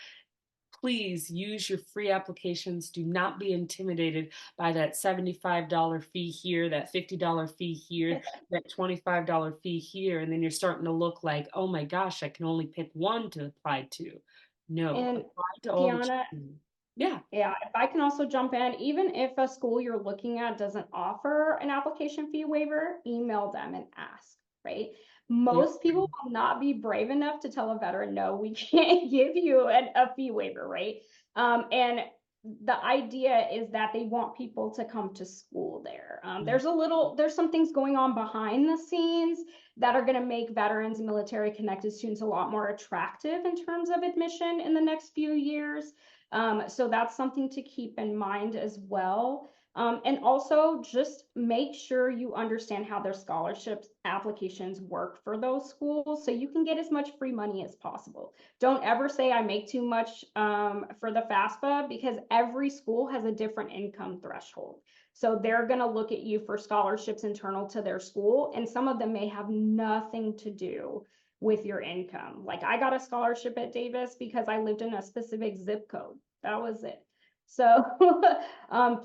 use your free applications. Do not be intimidated by that $75 fee here, that $50 fee here, that $25 fee here. And then you're starting to look like, oh my gosh, I can only pick one to apply to. No, And apply to all that Tiahna, you can. Yeah. yeah, if I can also jump in, even if a school you're looking at doesn't offer an application fee waiver, email them and ask, right? Yeah. Most people will not be brave enough to tell a veteran, no, we can't give you a fee waiver, right? And the idea is that they want people to come to school there. There's some things going on behind the scenes that are going to make veterans and military connected students a lot more attractive in terms of admission in the next few years. So that's something to keep in mind as well. And also just make sure you understand how their scholarships applications work for those schools so you can get as much free money as possible. Don't ever say I make too much for the FAFSA, because every school has a different income threshold. So they're going to look at you for scholarships internal to their school, and some of them may have nothing to do with your income. Like I got a scholarship at Davis because I lived in a specific zip code. That was it. So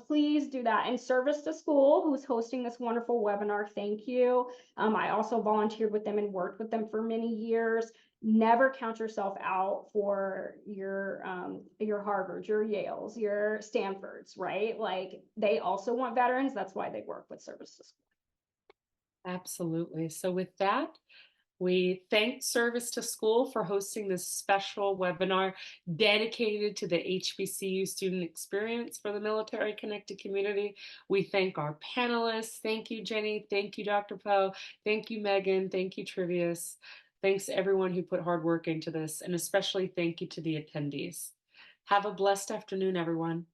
please do that. And Service to School, who's hosting this wonderful webinar, thank you. I also volunteered with them and worked with them for many years. Never count yourself out for your Harvards, your Yales, your Stanfords, right? Like they also want veterans. That's why they work with Service to School. Absolutely. So with that, we thank Service to School for hosting this special webinar dedicated to the HBCU student experience for the military connected community. We thank our panelists. Thank you, Jenny. Thank you, Dr. Poe. Thank you, Megan. Thank you, Trivius. Thanks to everyone who put hard work into this, and especially thank you to the attendees. Have a blessed afternoon, everyone.